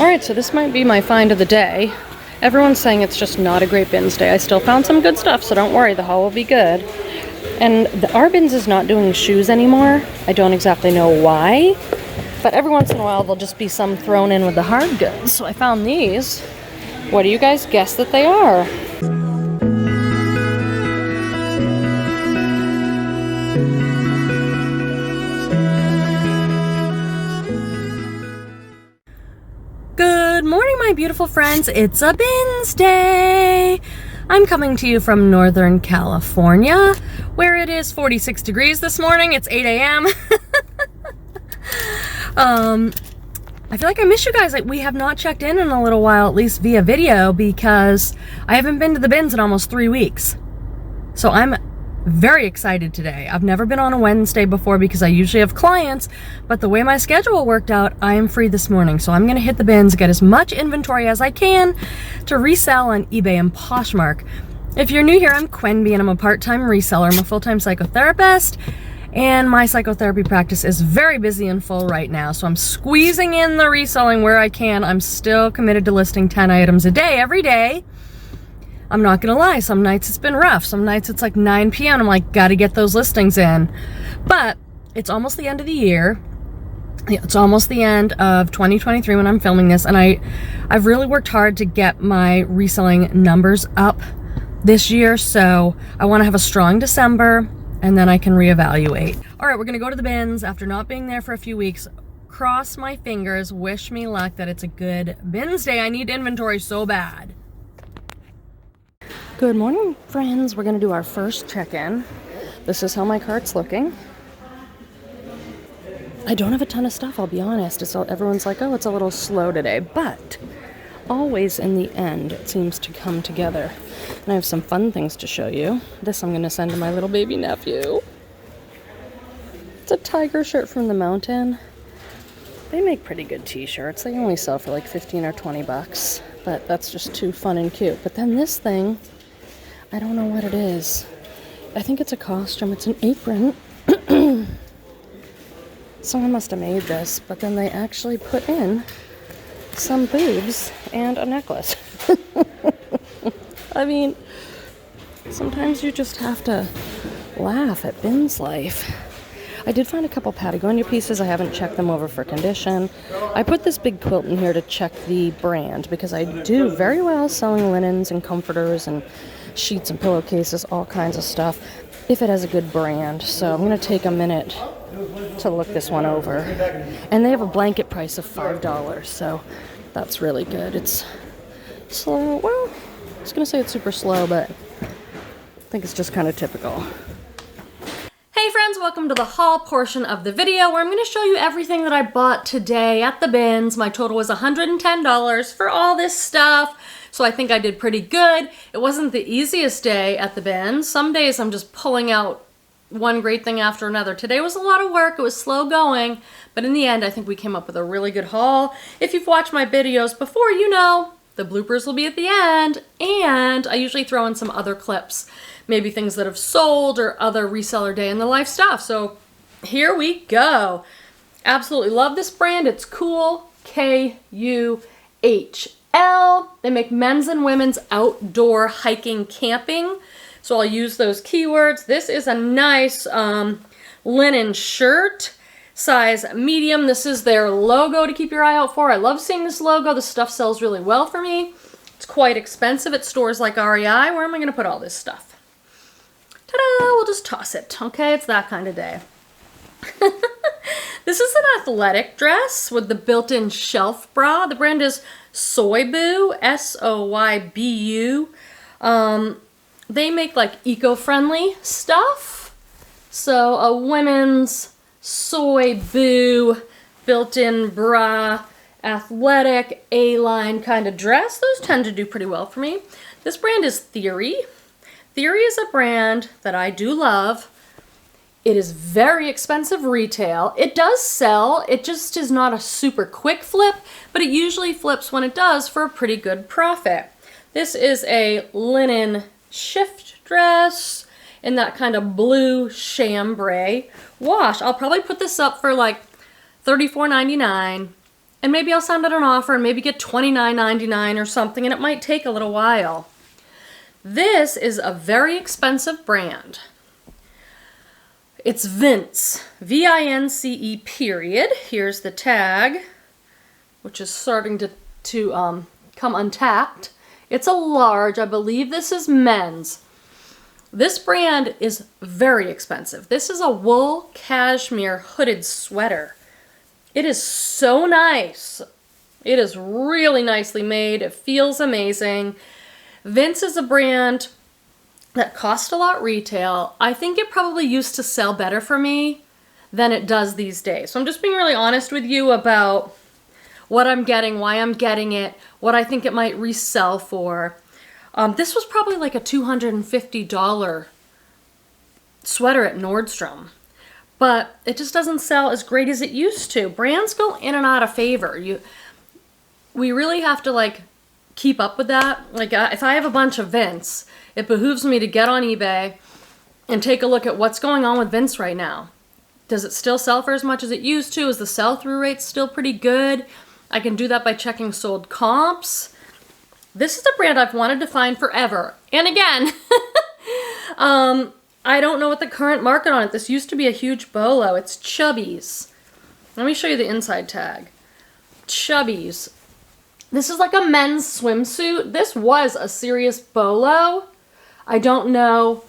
Alright, so this might be my find of the day. Everyone's saying it's just not a great bins day. I still found some good stuff, so don't worry, the haul will be good. And our bins is not doing shoes anymore. I don't exactly know why, but every once in a while there'll just be some thrown in with the hard goods. So I found these. What do you guys guess that they are? Good morning, my beautiful friends. It's a bins day. I'm coming to you from Northern California, where it is 46 degrees this morning. It's 8 a.m. I feel like I miss you guys. We have not checked in a little while, at least via video, because I haven't been to the bins in almost 3 weeks. So I'm very excited today. I've never been on a Wednesday before because I usually have clients, but the way my schedule worked out, I am free this morning. So I'm gonna hit the bins, get as much inventory as I can to resell on eBay and Poshmark. If you're new here, I'm Quenby and I'm a part-time reseller. I'm a full-time psychotherapist, and my psychotherapy practice is very busy and full right now. So I'm squeezing in the reselling where I can. I'm still committed to listing 10 items a day, every day. I'm not gonna lie, some nights it's been rough. Some nights it's like 9 p.m. I'm like, gotta get those listings in. But it's almost the end of the year. It's almost the end of 2023 when I'm filming this, and I've really worked hard to get my reselling numbers up this year, so I wanna have a strong December, and then I can reevaluate. All right, we're gonna go to the bins after not being there for a few weeks. Cross my fingers, wish me luck that it's a good bins day. I need inventory so bad. Good morning, friends. We're gonna do our first check-in. This is how my cart's looking. I don't have a ton of stuff, I'll be honest. Everyone's like, oh, it's a little slow today, but always in the end, it seems to come together. And I have some fun things to show you. This I'm gonna send to my little baby nephew. It's a tiger shirt from the mountain. They make pretty good t-shirts. They only sell for like 15 or 20 bucks, but that's just too fun and cute. But then this thing, I don't know what it is. I think it's a costume. It's an apron. Someone must have made this, but then they actually put in some boobs and a necklace. I mean, sometimes you just have to laugh at bins life. I did find a couple Patagonia pieces. I haven't checked them over for condition. I put this big quilt in here to check the brand because I do very well selling linens and comforters and sheets and pillowcases, all kinds of stuff, if it has a good brand. So I'm going to take a minute to look this one over. And they have a blanket price of $5, so that's really good. It's slow. Well, I was going to say it's super slow, but I think it's just kind of typical. Hey friends, welcome to the haul portion of the video where I'm going to show you everything that I bought today at the bins. My total was $110 for all this stuff, so I think I did pretty good. It wasn't the easiest day at the bins. Some days I'm just pulling out one great thing after another. Today was a lot of work. It was slow going, but in the end I think we came up with a really good haul. If you've watched my videos before, you know the bloopers will be at the end, and I usually throw in some other clips. Maybe things that have sold or other reseller day in the life stuff. So here we go. Absolutely love this brand. It's cool. KUHL. They make men's and women's outdoor hiking, camping. So I'll use those keywords. This is a nice linen shirt, size medium. This is their logo to keep your eye out for. I love seeing this logo. The stuff sells really well for me. It's quite expensive at stores like REI. Where am I going to put all this stuff? Ta-da! We'll just toss it, okay? It's that kind of day. This is an athletic dress with the built-in shelf bra. The brand is Soybu, S-O-Y-B-U. They make like eco-friendly stuff. So a women's Soybu built-in bra, athletic A-line kind of dress. Those tend to do pretty well for me. This brand is Theory. Theory is a brand that I do love. It is very expensive retail. It does sell. It just is not a super quick flip, but it usually flips when it does for a pretty good profit. This is a linen shift dress in that kind of blue chambray wash. I'll probably put this up for like $34.99. and maybe I'll send out an offer and maybe get $29.99 or something, and it might take a little while. This is a very expensive brand. It's Vince, V-I-N-C-E period. Here's the tag, which is starting to come untacked. It's a large. I believe this is men's. This brand is very expensive. This is a wool cashmere hooded sweater. It is so nice. It is really nicely made. It feels amazing. Vince is a brand that cost a lot retail. I think it probably used to sell better for me than it does these days. So I'm just being really honest with you about what I'm getting, why I'm getting it, what I think it might resell for. This was probably like a $250 sweater at Nordstrom, but it just doesn't sell as great as it used to. Brands go in and out of favor. We really have to like keep up with that. Like if I have a bunch of Vince, it behooves me to get on eBay and take a look at what's going on with Vince right now. Does it still sell for as much as it used to? Is the sell-through rate still pretty good? I can do that by checking sold comps. This is a brand I've wanted to find forever. And again, I don't know what the current market on it. This used to be a huge bolo. It's Chubbies. Let me show you the inside tag. Chubbies. This is like a men's swimsuit. This was a serious bolo. I don't know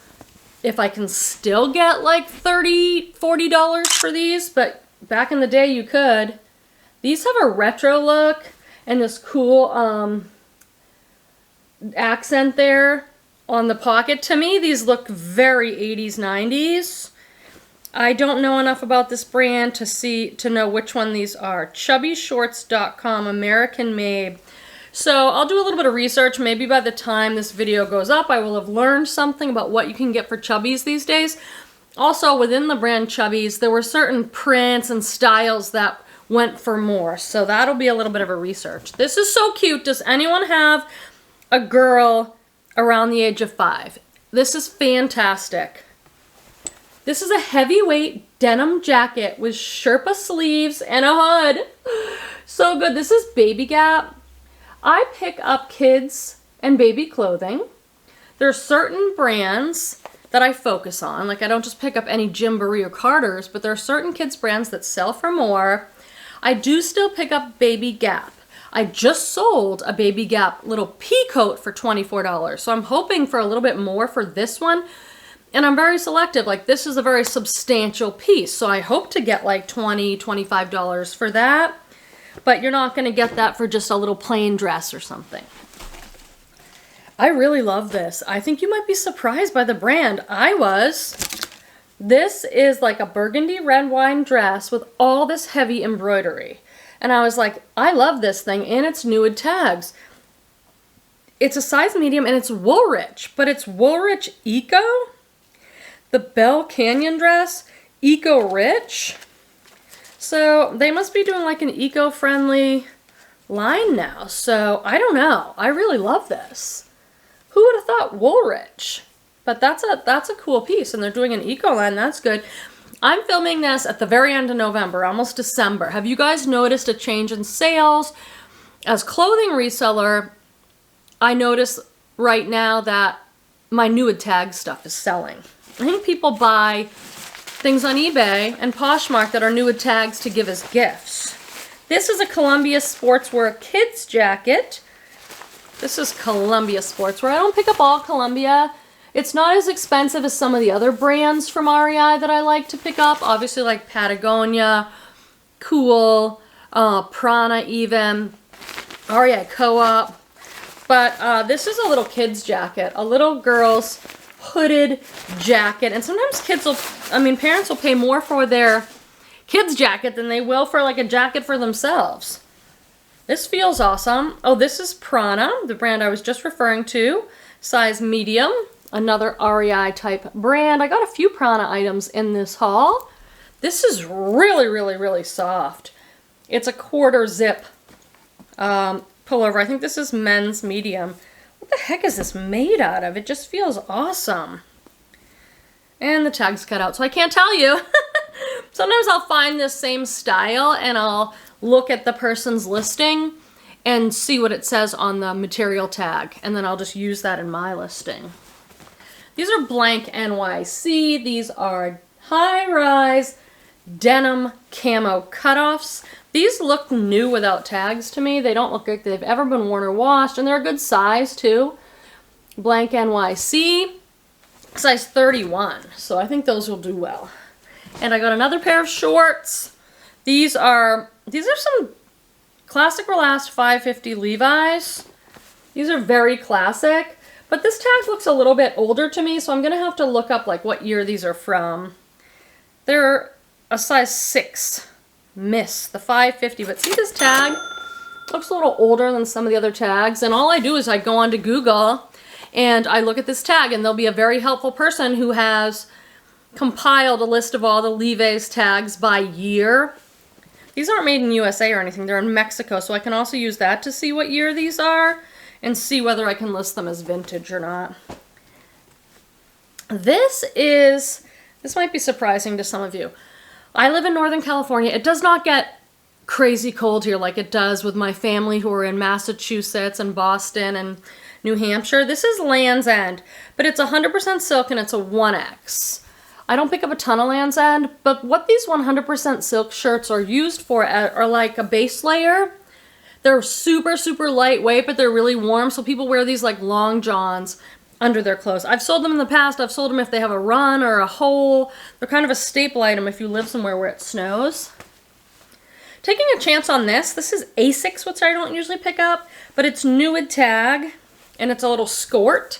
if I can still get like $30, $40 for these, but back in the day you could. These have a retro look and this cool accent there on the pocket. To me, these look very 80s, 90s. I don't know enough about this brand to know which one these are. Chubbyshorts.com, American made. So I'll do a little bit of research. Maybe by the time this video goes up, I will have learned something about what you can get for Chubbies these days. Also, within the brand Chubbies, there were certain prints and styles that went for more. So that'll be a little bit of a research. This is so cute. Does anyone have a girl around the age of 5? This is fantastic. This is a heavyweight denim jacket with Sherpa sleeves and a hood. So good. This is Baby Gap. I pick up kids and baby clothing. There are certain brands that I focus on. Like I don't just pick up any Gymboree or Carter's, but there are certain kids brands that sell for more. I do still pick up Baby Gap. I just sold a Baby Gap little pea coat for $24. So I'm hoping for a little bit more for this one. And I'm very selective. Like this is a very substantial piece. So I hope to get like $20, $25 for that. But you're not going to get that for just a little plain dress or something. I really love this. I think you might be surprised by the brand. I was. This is like a burgundy red wine dress with all this heavy embroidery. And I was like, I love this thing, and it's Nude tags. It's a size medium, and it's Woolrich, but it's Woolrich Eco. The Bell Canyon dress, Eco Rich. So they must be doing like an eco-friendly line now. So I don't know. I really love this. Who would have thought Woolrich? But that's a cool piece, and they're doing an eco line. That's good. I'm filming this at the very end of November, almost December. Have you guys noticed a change in sales? As clothing reseller, I notice right now that my Nude tag stuff is selling. I think people buy things on eBay and Poshmark that are Nude tags to give as gifts. This is a Columbia Sportswear kids jacket. This is Columbia Sportswear. I don't pick up all Columbia. It's not as expensive as some of the other brands from REI that I like to pick up. Obviously like Patagonia, Cool, Prana even, REI Co-op. But this is a little kid's jacket, a little girl's hooded jacket. And sometimes parents will pay more for their kids jacket than they will for like a jacket for themselves. This feels awesome. Oh, this is Prana, the brand I was just referring to, size medium. Another REI type brand. I got a few Prana items in this haul. This is really, really, really soft. It's a quarter zip pullover. I think this is men's medium. What the heck is this made out of? It just feels awesome. And the tag's cut out, so I can't tell you. Sometimes I'll find this same style and I'll look at the person's listing and see what it says on the material tag, and then I'll just use that in my listing. These are blank NYC. These are high-rise denim camo cutoffs. These look new without tags to me. They don't look like they've ever been worn or washed, and they're a good size too. Blank NYC, size 31. So I think those will do well. And I got another pair of shorts. These are some classic or last 550 Levi's. These are very classic, but this tag looks a little bit older to me, so I'm gonna have to look up like what year these are from. They're a size 6, miss, the 550, but see this tag? Looks a little older than some of the other tags, and all I do is I go onto Google and I look at this tag, and there'll be a very helpful person who has compiled a list of all the Levi's tags by year. These aren't made in USA or anything, they're in Mexico, so I can also use that to see what year these are and see whether I can list them as vintage or not. This might be surprising to some of you. I live in Northern California. It does not get crazy cold here like it does with my family who are in Massachusetts and Boston and New Hampshire. This is Land's End, but it's 100% silk and it's a 1X. I don't pick up a ton of Land's End, but what these 100% silk shirts are used for are like a base layer. They're super, super lightweight, but they're really warm, so people wear these like long johns under their clothes. I've sold them in the past. I've sold them if they have a run or a hole. They're kind of a staple item if you live somewhere where it snows. Taking a chance on this. This is Asics, which I don't usually pick up, but it's new with tag, and it's a little skort.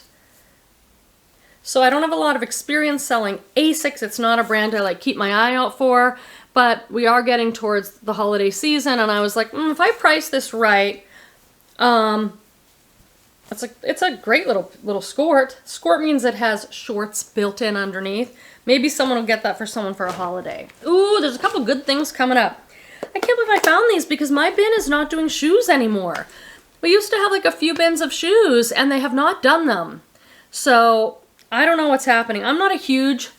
So I don't have a lot of experience selling Asics. It's not a brand I like keep my eye out for, but we are getting towards the holiday season, and I was like, if I price this right, it's a great little skort. Skort means it has shorts built in underneath. Maybe someone will get that for someone for a holiday. Ooh, there's a couple good things coming up. I can't believe I found these because my bin is not doing shoes anymore. We used to have like a few bins of shoes, and they have not done them. So I don't know what's happening. I'm not a huge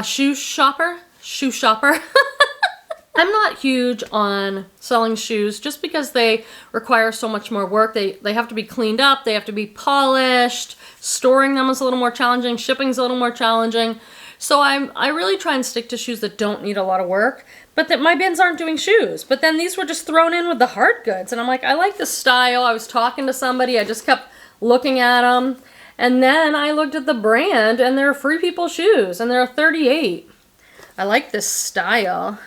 shoe shopper. I'm not huge on selling shoes just because they require so much more work. They have to be cleaned up, they have to be polished, storing them is a little more challenging, shipping's a little more challenging. So I really try and stick to shoes that don't need a lot of work, but that my bins aren't doing shoes. But then these were just thrown in with the hard goods, and I'm like, I like this style. I was talking to somebody, I just kept looking at them, and then I looked at the brand, and they're Free People shoes, and they're 38. I like this style.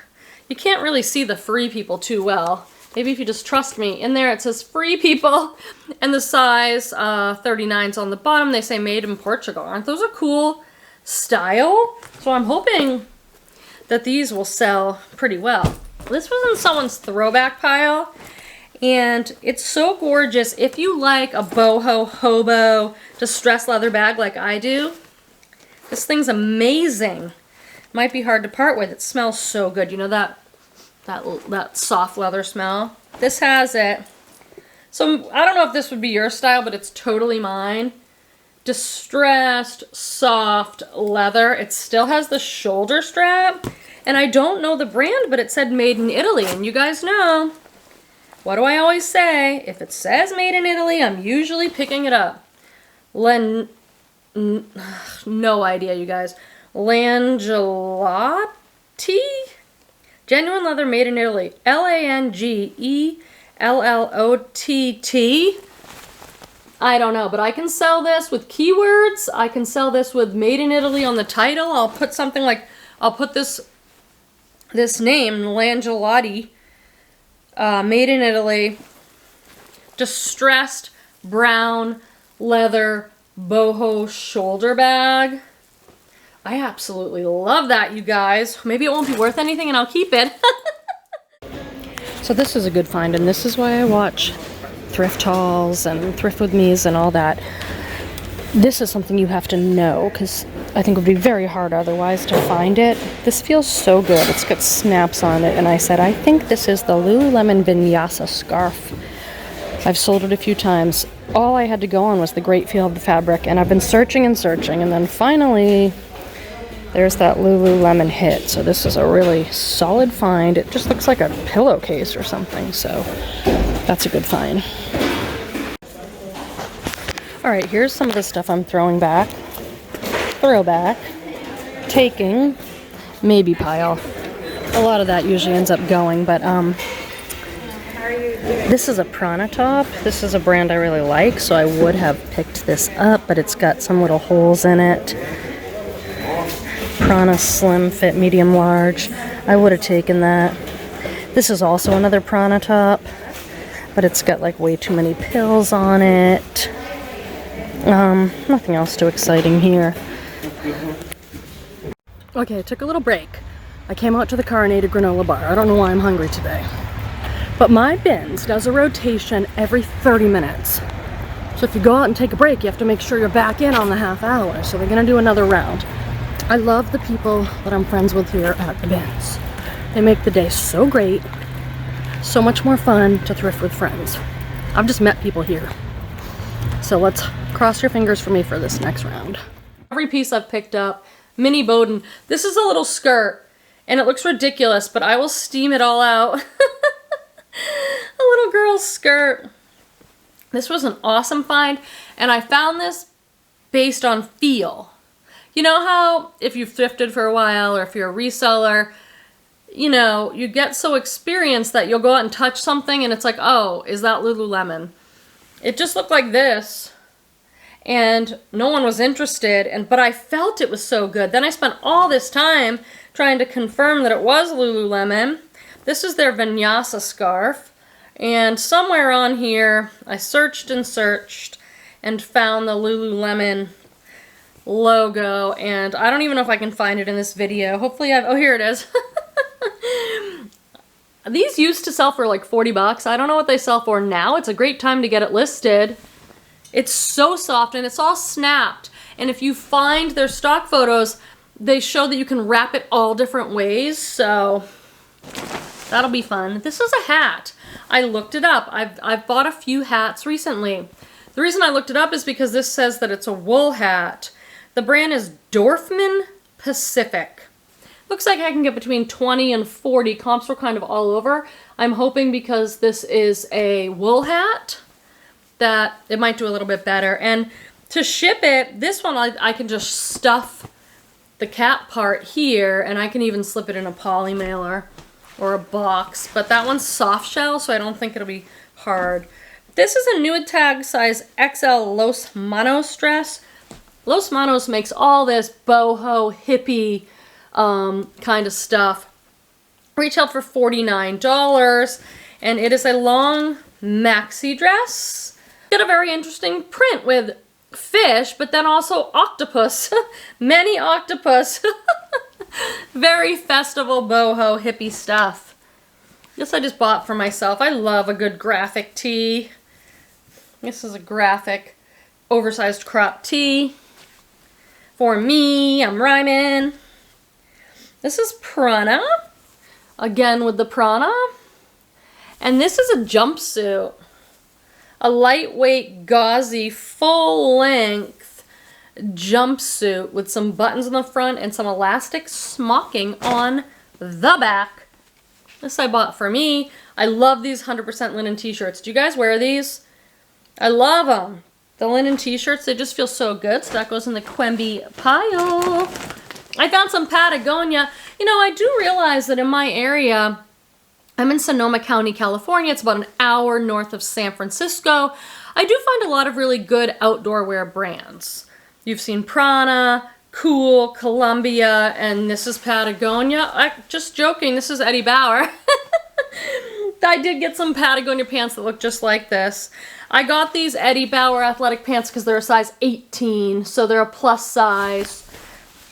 You can't really see the Free People too well. Maybe if you just trust me. In there it says Free People, and the size 39's on the bottom. They say made in Portugal. Aren't those a cool style? So I'm hoping that these will sell pretty well. This was in someone's throwback pile, and it's so gorgeous. If you like a boho hobo distressed leather bag like I do, this thing's amazing. Might be hard to part with. It smells so good. You know that soft leather smell? This has it. So I don't know if this would be your style, but it's totally mine. Distressed, soft leather. It still has the shoulder strap. And I don't know the brand, but it said made in Italy. And you guys know, what do I always say? If it says made in Italy, I'm usually picking it up. No idea, you guys. Langelotti? Genuine leather made in Italy. Langeellott. I don't know, but I can sell this with keywords. I can sell this with made in Italy on the title. I'll put something like, I'll put this name, Langelotti, made in Italy, distressed brown leather boho shoulder bag. I absolutely love that, you guys. Maybe it won't be worth anything and I'll keep it. So this is a good find, and this is why I watch Thrift Hauls and Thrift With Me's and all that. This is something you have to know, because I think it would be very hard otherwise to find it. This feels so good. It's got snaps on it, and I said, I think this is the Lululemon Vinyasa scarf. I've sold it a few times. All I had to go on was the great feel of the fabric, and I've been searching and searching, and then finally There's that Lululemon hit. So this is a really solid find. It just looks like a pillowcase or something. So that's a good find. All right, here's some of the stuff I'm throwing back. Throwback. Taking. Maybe pile. A lot of that usually ends up going, but this is a Prana top. This is a brand I really like, so I would have picked this up, but it's got some little holes in it. Prana slim fit medium large. I would have taken that. This is also another Prana top, but it's got like way too many pills on it. Nothing else too exciting here. Okay, I took a little break. I came out to the car and ate a granola bar. I don't know why I'm hungry today. But my bins does a rotation every 30 minutes. So if you go out and take a break, you have to make sure you're back in on the half hour. So they're gonna do another round. I love the people that I'm friends with here at the bins. They make the day so great, so much more fun to thrift with friends. I've just met people here. So let's cross your fingers for me for this next round. Every piece I've picked up, mini Bowden. This is a little skirt, and it looks ridiculous, but I will steam it all out. A little girl's skirt. This was an awesome find, and I found this based on feel. You know how if you've thrifted for a while, or if you're a reseller, you know, you get so experienced that you'll go out and touch something and it's like, oh, is that Lululemon? It just looked like this, and no one was interested, but I felt it was so good. Then I spent all this time trying to confirm that it was Lululemon. This is their vinyasa scarf, and somewhere on here I searched and searched and found the Lululemon logo, and I don't even know if I can find it in this video. Hopefully oh, here it is. These used to sell for like 40 bucks. I don't know what they sell for now. It's a great time to get it listed. It's so soft and it's all snapped. And if you find their stock photos, they show that you can wrap it all different ways. So that'll be fun. This is a hat. I looked it up. I've bought a few hats recently. The reason I looked it up is because this says that it's a wool hat. The brand is Dorfman Pacific. Looks like I can get between 20 and 40. Comps were kind of all over. I'm hoping because this is a wool hat that it might do a little bit better. And to ship it, this one I can just stuff the cap part here, and I can even slip it in a poly mailer or a box. But that one's soft shell, so I don't think it'll be hard. This is a new tag size XL Los Manos dress. Los Manos makes all this boho, hippie kind of stuff. Retailed for $49, and it is a long maxi dress. Got a very interesting print with fish, but then also octopus. Many octopus. Very festival, boho, hippie stuff. This I just bought for myself. I love a good graphic tee. This is a graphic, oversized crop tee. For me, I'm rhyming. This is Prana. Again with the Prana. And this is a jumpsuit. A lightweight, gauzy, full-length jumpsuit with some buttons on the front and some elastic smocking on the back. This I bought for me. I love these 100% linen t-shirts. Do you guys wear these? I love them. The linen t-shirts, they just feel so good. So that goes in the Quemby pile. I found some Patagonia. You know, I do realize that in my area, I'm in Sonoma County, California. It's about an hour north of San Francisco. I do find a lot of really good outdoor wear brands. You've seen Prana, Cool, Columbia, and this is Patagonia. Just joking, this is Eddie Bauer. I did get some Patagonia pants that look just like this. I got these Eddie Bauer athletic pants because they're a size 18, so they're a plus size.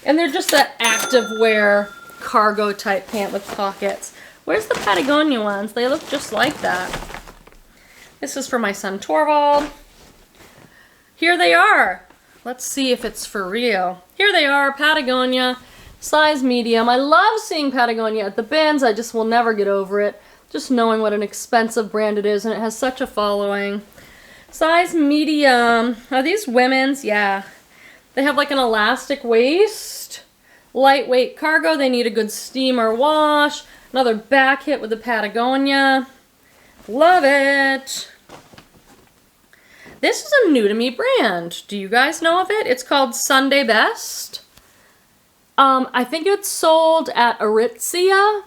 And they're just that active wear cargo type pant with pockets. Where's the Patagonia ones? They look just like that. This is for my son Torvald. Here they are. Let's see if it's for real. Here they are, Patagonia, size medium. I love seeing Patagonia at the bins. I just will never get over it. Just knowing what an expensive brand it is, and it has such a following. Size medium. Are these women's? Yeah. They have like an elastic waist. Lightweight cargo, they need a good steamer wash. Another back hit with the Patagonia. Love it. This is a new to me brand. Do you guys know of it? It's called Sunday Best. I think it's sold at Aritzia.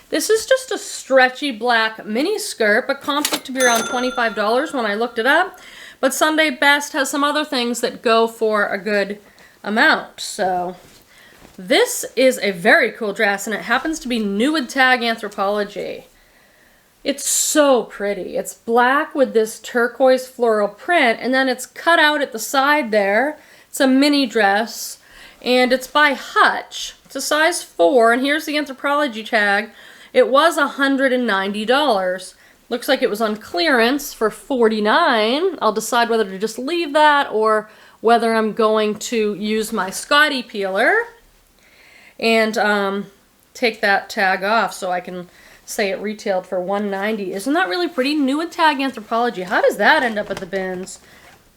This is just a stretchy black mini skirt, but comped it to be around $25 when I looked it up. But Sunday Best has some other things that go for a good amount. So this is a very cool dress, and it happens to be new with tag Anthropologie. It's so pretty. It's black with this turquoise floral print, and then it's cut out at the side there. It's a mini dress. And it's by Hutch. It's a size 4, and here's the Anthropologie tag. It was $190. Looks like it was on clearance for $49. I'll decide whether to just leave that or whether I'm going to use my Scotty peeler and take that tag off so I can say it retailed for $190. Isn't that really pretty? New with tag Anthropologie. How does that end up at the bins?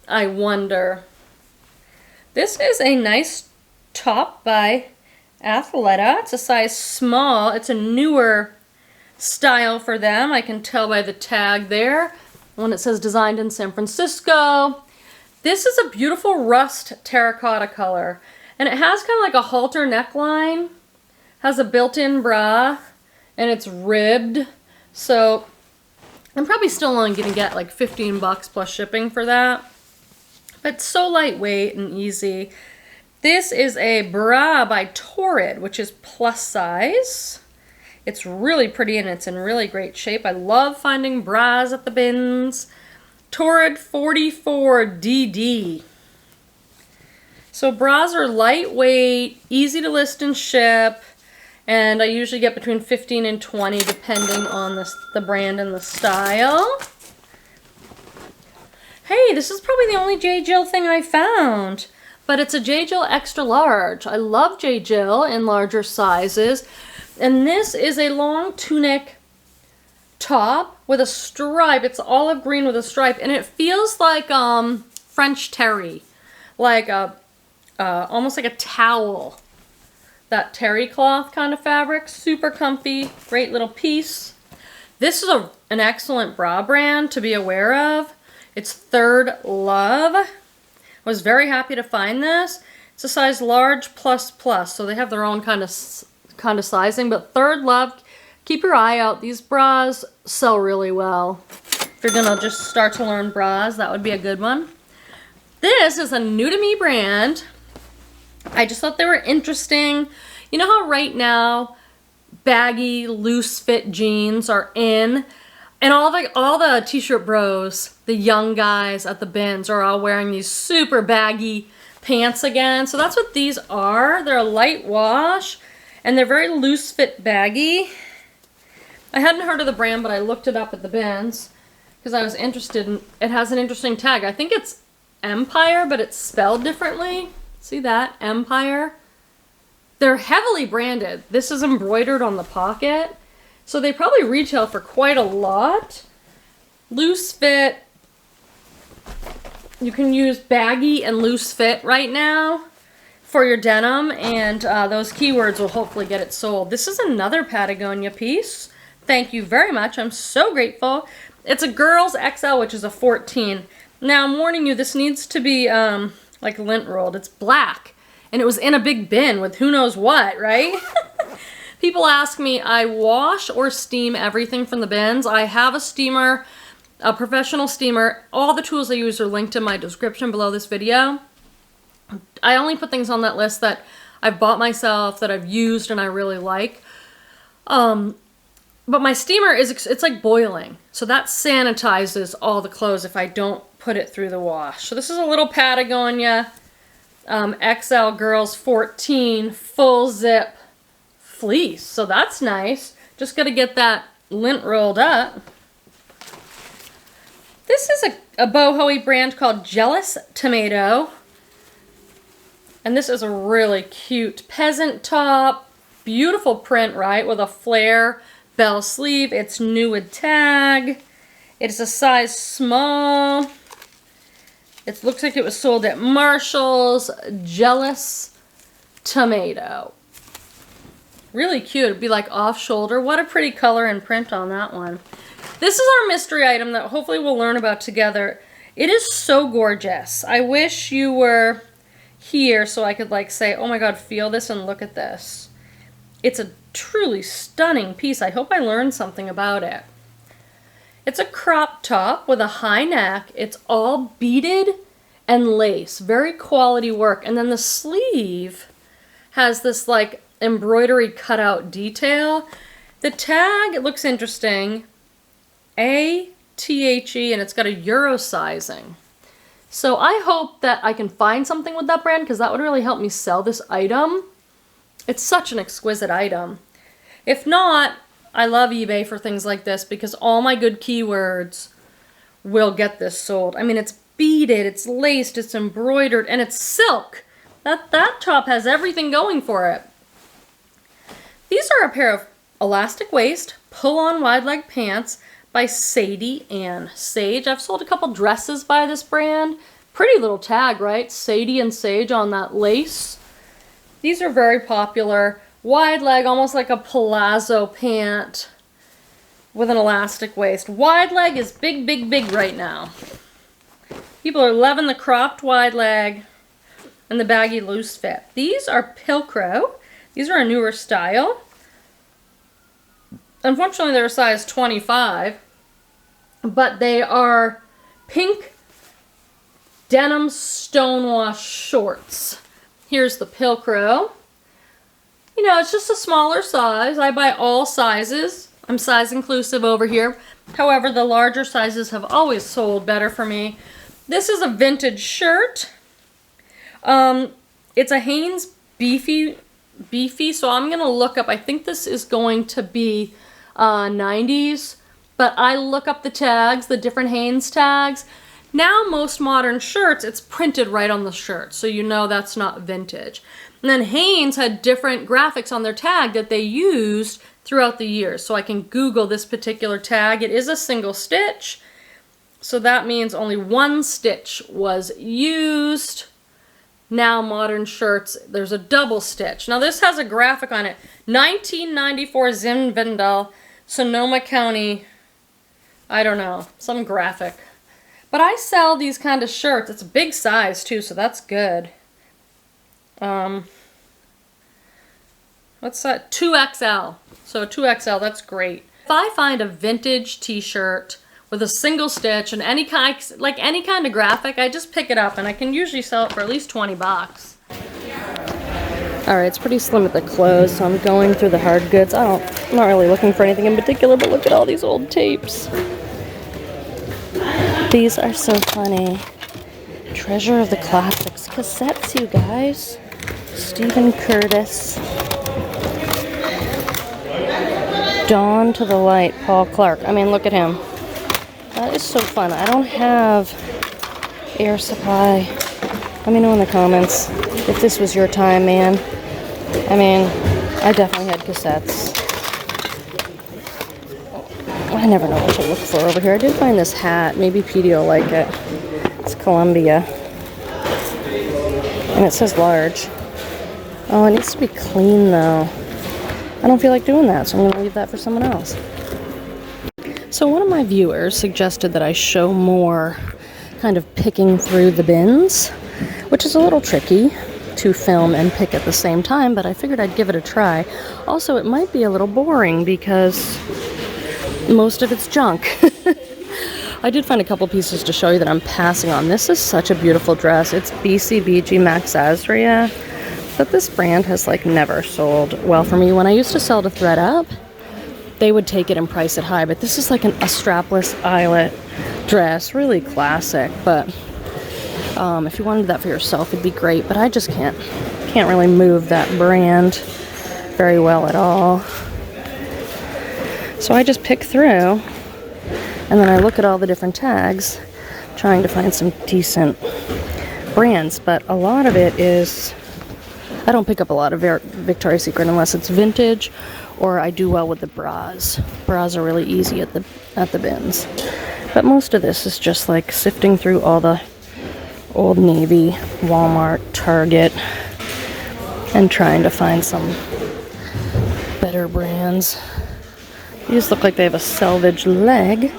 I wonder. This is a nice top by Athleta. It's a size small. It's a newer style for them. I can tell by the tag there when it says designed in San Francisco. This is a beautiful rust terracotta color, and it has kind of like a halter neckline, has a built-in bra, and it's ribbed. So I'm probably still only gonna get like 15 bucks plus shipping for that. But it's so lightweight and easy. This is a bra by Torrid, which is plus size. It's really pretty and it's in really great shape. I love finding bras at the bins. Torrid 44DD. So bras are lightweight, easy to list and ship, and I usually get between 15 and 20 depending on the brand and the style. Hey, this is probably the only J. Jill thing I found. But it's a J. Jill extra large. I love J. Jill in larger sizes. And this is a long tunic top with a stripe. It's olive green with a stripe. And it feels like French terry. Like almost like a towel. That terry cloth kind of fabric. Super comfy. Great little piece. This is an excellent bra brand to be aware of. It's Thredup. I was very happy to find this. It's a size large plus plus, so they have their own kind of sizing. But Thredup, keep your eye out. These bras sell really well. If you're gonna just start to learn bras, that would be a good one. This is a new to me brand. I just thought they were interesting. You know how right now baggy, loose fit jeans are in? And all the t-shirt bros, the young guys at the bins are all wearing these super baggy pants again. So that's what these are. They're a light wash and they're very loose fit baggy. I hadn't heard of the brand, but I looked it up at the bins because I was interested in, it has an interesting tag. I think it's Empire, but it's spelled differently. See that? Empire. They're heavily branded. This is embroidered on the pocket. So they probably retail for quite a lot. Loose fit. You can use baggy and loose fit right now for your denim, and those keywords will hopefully get it sold. This is another Patagonia piece. Thank you very much. I'm so grateful. It's a girls XL, which is a 14. Now I'm warning you, this needs to be like lint rolled. It's black, and it was in a big bin with who knows what, right? People ask me, I wash or steam everything from the bins. I have a steamer, a professional steamer. All the tools I use are linked in my description below this video. I only put things on that list that I've bought myself, that I've used and I really like. But my steamer it's like boiling. So that sanitizes all the clothes if I don't put it through the wash. So this is a little Patagonia XL Girls 14 full zip fleece, so that's nice. Just got to get that lint rolled up. This is a boho brand called Jealous Tomato, and this is a really cute peasant top. Beautiful print, right, with a flare bell sleeve. It's new with tag. It's a size small. It looks like it was sold at Marshall's. Jealous Tomato. Really cute. It'd be like off shoulder. What a pretty color and print on that one. This is our mystery item that hopefully we'll learn about together. It is so gorgeous. I wish you were here so I could like say, oh my god, feel this and look at this. It's a truly stunning piece. I hope I learned something about it. It's a crop top with a high neck. It's all beaded and lace. Very quality work. And then the sleeve has this like embroidery cutout detail. The tag, it looks interesting. ATHE, and it's got a Euro sizing. So I hope that I can find something with that brand because that would really help me sell this item. It's such an exquisite item. If not, I love eBay for things like this because all my good keywords will get this sold. I mean, it's beaded, it's laced, it's embroidered, and it's silk. That top has everything going for it. These are a pair of elastic waist, pull-on wide leg pants by Sadie and Sage. I've sold a couple dresses by this brand. Pretty little tag, right? Sadie and Sage on that lace. These are very popular. Wide leg, almost like a palazzo pant with an elastic waist. Wide leg is big, big, big right now. People are loving the cropped wide leg and the baggy loose fit. These are Pilcrow. These are a newer style. Unfortunately, they're a size 25, but they are pink denim stonewash shorts. Here's the Pilcrow. You know, it's just a smaller size. I buy all sizes. I'm size inclusive over here. However, the larger sizes have always sold better for me. This is a vintage shirt. It's a Hanes beefy, so I'm going to look up, I think this is going to be 90s, but I look up the tags, the different Hanes tags. Now most modern shirts, it's printed right on the shirt, so you know that's not vintage. And then Hanes had different graphics on their tag that they used throughout the years. So I can Google this particular tag. It is a single stitch, so that means only one stitch was used. Now modern shirts, there's a double stitch. Now this has a graphic on it. 1994 Zinfandel, Sonoma County, I don't know, some graphic. But I sell these kind of shirts. It's a big size too, so that's good. What's that? 2XL. So 2XL, that's great. If I find a vintage t-shirt with a single stitch and any kind of graphic, I just pick it up and I can usually sell it for at least 20 bucks. Alright, it's pretty slim at the close, so I'm going through the hard goods. I'm not really looking for anything in particular, but look at all these old tapes. These are so funny. Treasure of the Classics cassettes, you guys. Stephen Curtis. Dawn to the Light, Paul Clark. I mean, look at him. That is so fun. I don't have Air Supply. Let me know in the comments if this was your time, man. I mean, I definitely had cassettes. I never know what to look for over here. I did find this hat. Maybe Petey will like it. It's Columbia. And it says large. Oh, it needs to be clean, though. I don't feel like doing that, so I'm going to leave that for someone else. So one of my viewers suggested that I show more kind of picking through the bins, which is a little tricky to film and pick at the same time, but I figured I'd give it a try. Also, it might be a little boring because most of it's junk. I did find a couple pieces to show you that I'm passing on. This is such a beautiful dress. It's BCBG Max Azria, but this brand has like never sold well for me. When I used to sell to Thredup, they would take it and price it high, but this is like a strapless eyelet dress, really classic. But if you wanted that for yourself, it'd be great, but I just can't really move that brand very well at all. So I just pick through, and then I look at all the different tags, trying to find some decent brands, but a lot of it is, I don't pick up a lot of Victoria's Secret unless it's vintage, or I do well with the bras. Bras are really easy at the bins. But most of this is just like sifting through all the Old Navy, Walmart, Target, and trying to find some better brands. These look like they have a salvage leg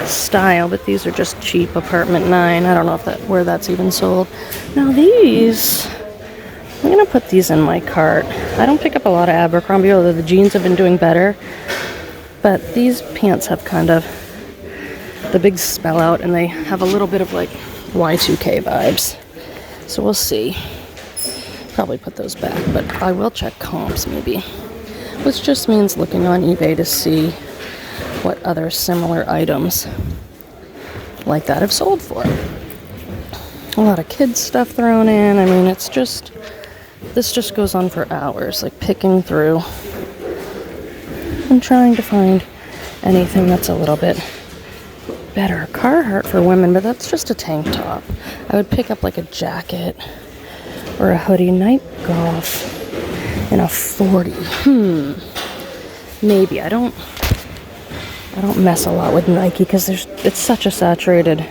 style, but these are just cheap apartment 9. I don't know if where that's even sold. Now these, I'm gonna put these in my cart. I don't pick up a lot of Abercrombie, although the jeans have been doing better. But these pants have kind of the big spell out, and they have a little bit of like Y2K vibes. So we'll see. Probably put those back, but I will check comps maybe. Which just means looking on eBay to see what other similar items like that have sold for. A lot of kids stuff thrown in. I mean, it's just, this just goes on for hours, like picking through and trying to find anything that's a little bit better. Carhartt for women, but that's just a tank top. I would pick up like a jacket or a hoodie. Night golf in a 40. Maybe. I don't mess a lot with Nike because it's such a saturated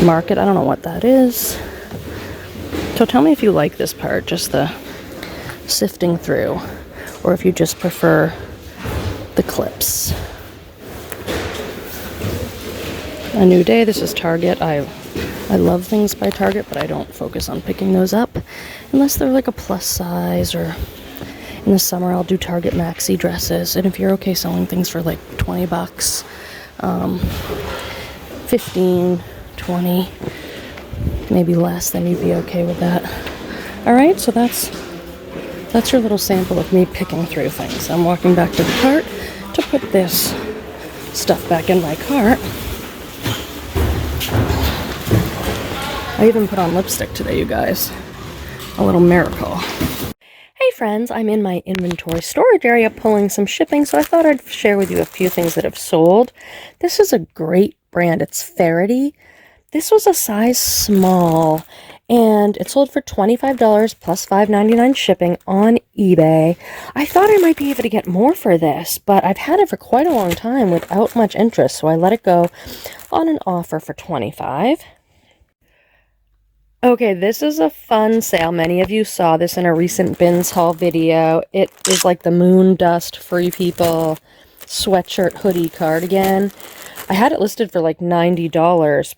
market. I don't know what that is. So tell me if you like this part, just the sifting through, or if you just prefer the clips. A New Day, this is Target. I love things by Target, but I don't focus on picking those up unless they're like a plus size, or in the summer I'll do Target maxi dresses. And if you're okay selling things for like 20 bucks, 15, 20, maybe less, then you'd be okay with that. All right, so that's your little sample of me picking through things. I'm walking back to the cart to put this stuff back in my cart. I even put on lipstick today, you guys. A little miracle. Hey friends, I'm in my inventory storage area pulling some shipping, so I thought I'd share with you a few things that have sold. This is a great brand. It's Thredup. This was a size small, and it sold for $25 plus $5.99 shipping on eBay. I thought I might be able to get more for this, but I've had it for quite a long time without much interest, so I let it go on an offer for $25. Okay, this is a fun sale. Many of you saw this in a recent bins haul video. It is like the moon dust free people sweatshirt hoodie cardigan. I had it listed for like $90,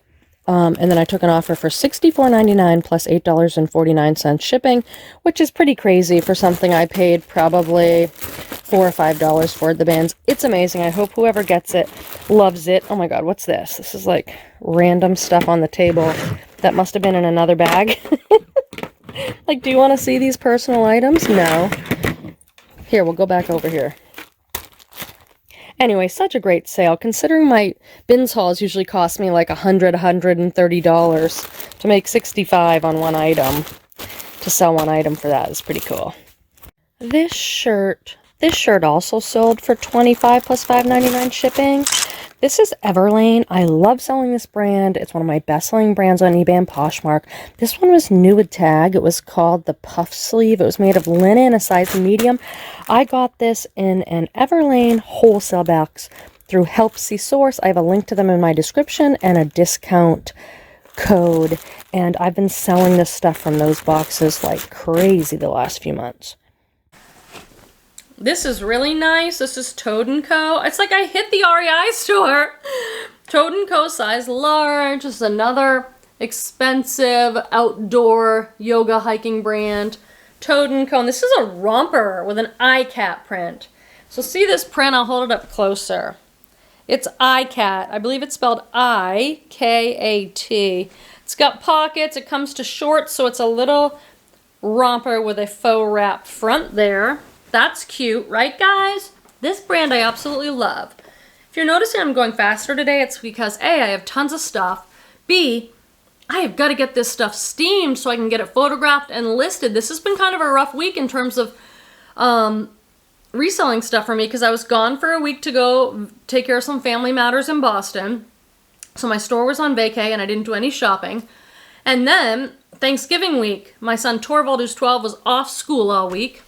and then I took an offer for $64.99 plus $8.49 shipping, which is pretty crazy for something I paid probably $4 or $5 for at the bins. It's amazing. I hope whoever gets it loves it. Oh my god, what's this? This is like random stuff on the table that must have been in another bag. Like, do you want to see these personal items? No. Here, we'll go back over here. Anyway, such a great sale. Considering my bins hauls usually cost me like $100, $130, to make $65 on one item, to sell one item for that is pretty cool. This shirt also sold for $25 plus $5.99 shipping. This is Everlane. I love selling this brand. It's one of my best-selling brands on eBay and Poshmark. This one was new with tag. It was called the Puff Sleeve. It was made of linen, a size medium. I got this in an Everlane wholesale box through Help See Source. I have a link to them in my description and a discount code. And I've been selling this stuff from those boxes like crazy the last few months. This is really nice. This is Toad & Co. It's like I hit the REI store. Toad & Co. size large. This is another expensive outdoor yoga hiking brand. Toad & Co. And this is a romper with an iCat print. So see this print? I'll hold it up closer. It's iCat. I believe it's spelled I-K-A-T. It's got pockets. It comes to shorts, so it's a little romper with a faux wrap front there. That's cute, right guys? This brand I absolutely love. If you're noticing I'm going faster today, it's because A, I have tons of stuff. B, I have got to get this stuff steamed so I can get it photographed and listed. This has been kind of a rough week in terms of reselling stuff for me because I was gone for a week to go take care of some family matters in Boston. So my store was on vacay and I didn't do any shopping. And then Thanksgiving week, my son Torvald, who's 12, was off school all week.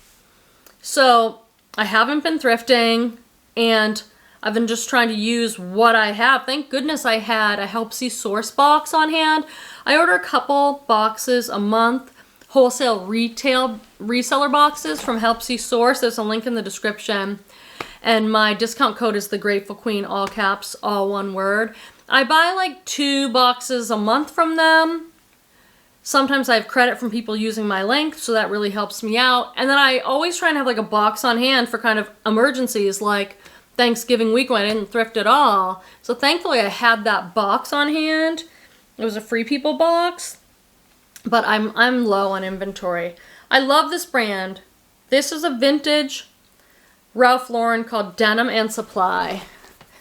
So I haven't been thrifting, and I've been just trying to use what I have. Thank goodness I had a Help See Source box on hand. I order a couple boxes a month wholesale retail reseller boxes from Helpsy Source. There's a link in the description. And my discount code is the Grateful Queen, all caps, all one word. I buy like 2 boxes a month from them. Sometimes I have credit from people using my link, so that really helps me out. And then I always try and have like a box on hand for kind of emergencies, like Thanksgiving week when I didn't thrift at all. So thankfully I had that box on hand. It was a Free People box, but I'm low on inventory. I love this brand. This is a vintage Ralph Lauren called Denim and Supply.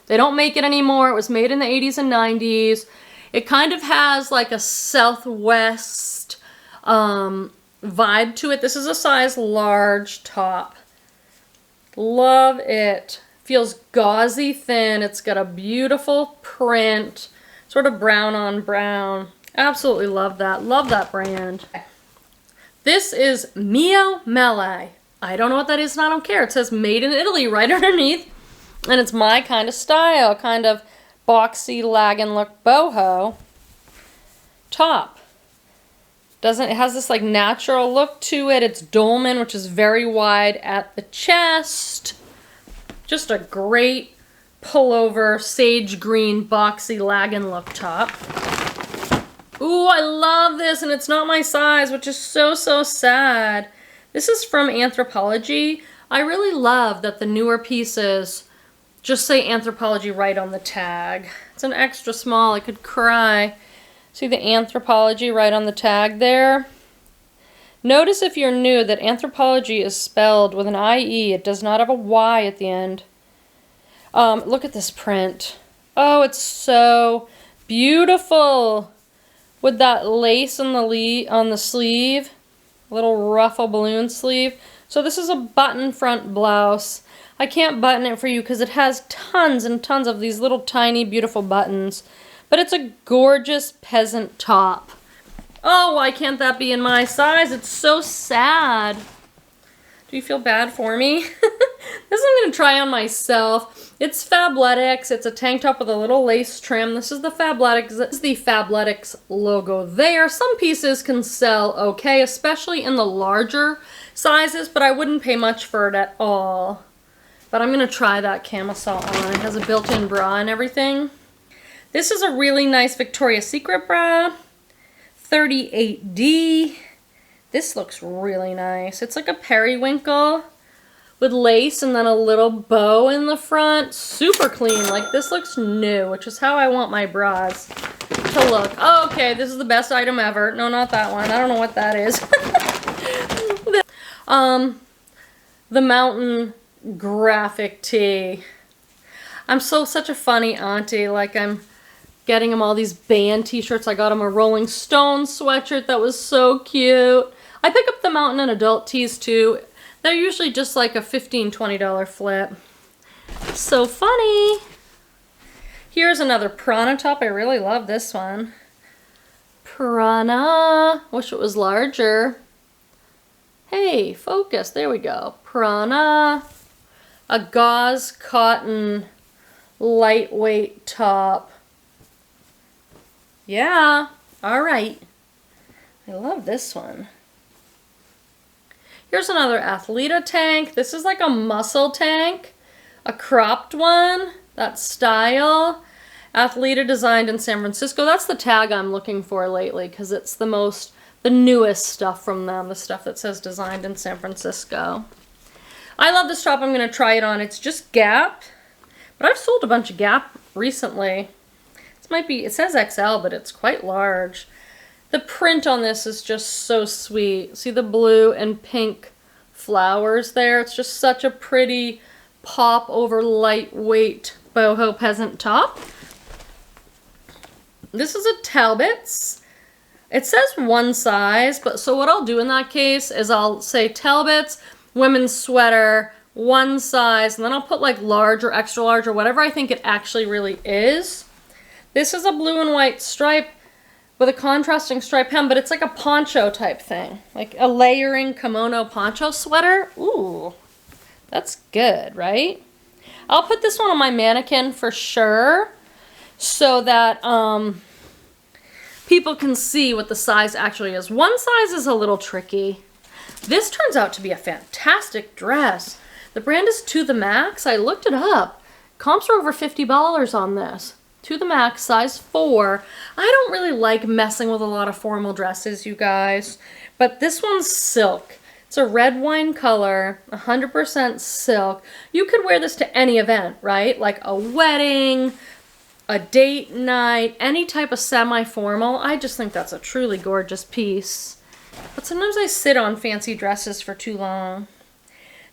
They don't make it anymore. It was made in the 80s and 90s. It kind of has like a Southwest vibe to it. This is a size large top. Love it. Feels gauzy thin. It's got a beautiful print. Sort of brown on brown. Absolutely love that. Love that brand. This is Mio Mele. I don't know what that is and I don't care. It says made in Italy right underneath. And it's my kind of style. Kind of boxy lagging look boho top. It has this like natural look to it. It's dolman, which is very wide at the chest. Just a great pullover, sage green, boxy lagging look top. Ooh, I love this, and it's not my size, which is so sad. This is from Anthropologie. I really love that the newer pieces just say Anthropologie right on the tag. It's an extra small. I could cry. See the Anthropologie right on the tag there? Notice if you're new that Anthropologie is spelled with an I-E. It does not have a Y at the end. Look at this print. Oh, it's so beautiful. With that lace on the sleeve. Little ruffle balloon sleeve. So this is a button front blouse. I can't button it for you because it has tons and tons of these little tiny beautiful buttons. But it's a gorgeous peasant top. Oh, why can't that be in my size? It's so sad. Do you feel bad for me? This I'm going to try on myself. It's Fabletics. It's a tank top with a little lace trim. This is the Fabletics. This is the Fabletics logo there. Some pieces can sell okay, especially in the larger sizes, but I wouldn't pay much for it at all. But I'm going to try that camisole on. It has a built-in bra and everything. This is a really nice Victoria's Secret bra. 38D. This looks really nice. It's like a periwinkle with lace and then a little bow in the front. Super clean. Like, this looks new, which is how I want my bras to look. Oh, okay, this is the best item ever. No, not that one. I don't know what that is. The Mountain graphic tee. I'm such a funny auntie. Like, I'm getting him all these band t-shirts. I got him a Rolling Stones sweatshirt that was so cute. I pick up the Mountain and adult tees too. They're usually just like a $15, $20 flip. So funny. Here's another Prana top. I really love this one. Prana. Wish it was larger. Hey, focus. There we go. Prana. A gauze cotton lightweight top. Yeah, all right. I love this one. Here's another Athleta tank. This is like a muscle tank, a cropped one, that style. Athleta designed in San Francisco. That's the tag I'm looking for lately because it's the newest stuff from them, the stuff that says designed in San Francisco. I love this top. I'm going to try it on. It's just Gap, but I've sold a bunch of Gap recently. It says XL, but it's quite large. The print on this is just so sweet. See the blue and pink flowers there? It's just such a pretty pop over lightweight boho peasant top. This is a Talbot's. It says one size, but so what I'll do in that case is I'll say Talbot's women's sweater, one size, and then I'll put like large or extra large or whatever I think it actually really is. This is a blue and white stripe with a contrasting stripe hem, but it's like a poncho type thing. Like a layering kimono poncho sweater. Ooh, that's good, right? I'll put this one on my mannequin for sure so that people can see what the size actually is. One size is a little tricky. This turns out to be a fantastic dress. The brand is To The Max. I looked it up. Comps are over $50 on this. To The Max, size 4. I don't really like messing with a lot of formal dresses, you guys. But this one's silk. It's a red wine color, 100% silk. You could wear this to any event, right? Like a wedding, a date night, any type of semi-formal. I just think that's a truly gorgeous piece. But sometimes I sit on fancy dresses for too long.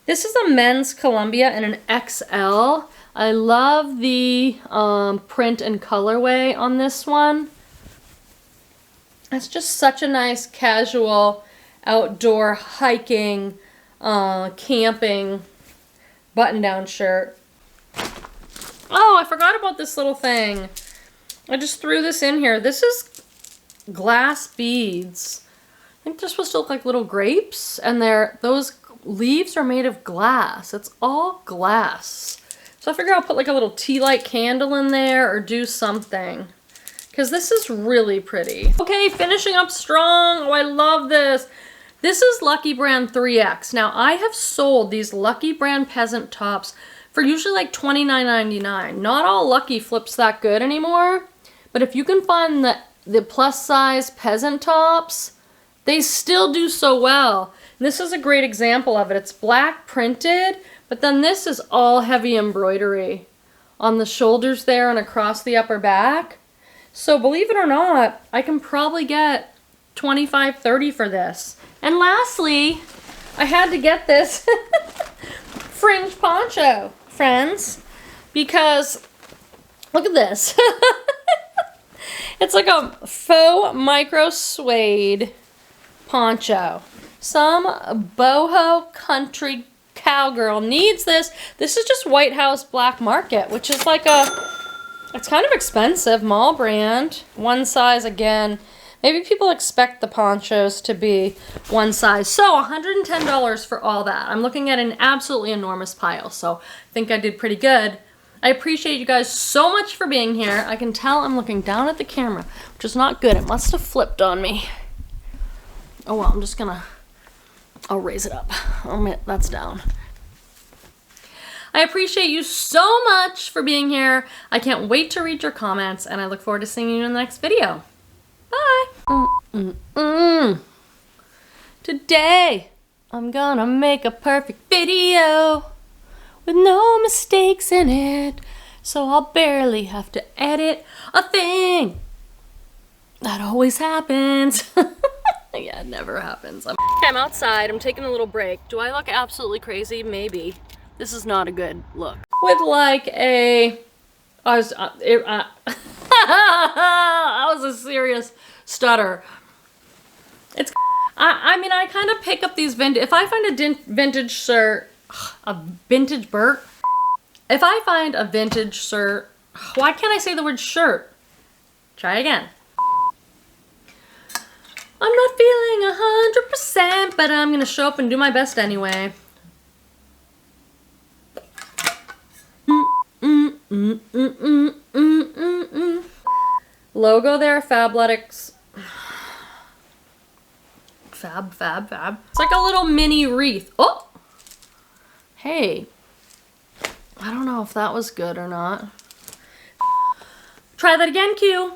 This is a men's Columbia in an XL. I love the print and colorway on this one. It's just such a nice casual outdoor hiking, camping button-down shirt. Oh, I forgot about this little thing. I just threw this in here. This is glass beads. I think they're supposed to look like little grapes, and those leaves are made of glass. It's all glass. So I figure I'll put like a little tea light candle in there or do something, because this is really pretty. Okay, finishing up strong. Oh, I love this. This is Lucky Brand 3X. Now, I have sold these Lucky Brand peasant tops for usually like $29.99. Not all Lucky flips that good anymore, but if you can find the plus size peasant tops, they still do so well. And this is a great example of it. It's black printed, but then this is all heavy embroidery on the shoulders there and across the upper back. So believe it or not, I can probably get $25, $30 for this. And lastly, I had to get this fringe poncho, friends, because look at this. It's like a faux micro suede poncho. Some boho country cowgirl needs this. This is just White House Black Market, which is like it's kind of expensive, mall brand. One size again. Maybe people expect the ponchos to be one size. So $110 for all that. I'm looking at an absolutely enormous pile, so I think I did pretty good. I appreciate you guys so much for being here. I can tell I'm looking down at the camera, which is not good. It must have flipped on me. Oh well, I'll raise it up. Oh, that's down. I appreciate you so much for being here. I can't wait to read your comments, and I look forward to seeing you in the next video. Bye. Today, I'm gonna make a perfect video with no mistakes in it, so I'll barely have to edit a thing. That always happens. Yeah, it never happens. I'm outside. I'm taking a little break. Do I look absolutely crazy? Maybe. This is not a good look. With like that was a serious stutter. I mean, I kind of pick up these vintage. If I find a vintage shirt, a vintage Burt. If I find a vintage shirt, why can't I say the word shirt? Try again. I'm not feeling 100%, but I'm gonna show up and do my best anyway. Logo there, Fabletics. Fab. It's like a little mini wreath. Oh! Hey. I don't know if that was good or not. Try that again, Q.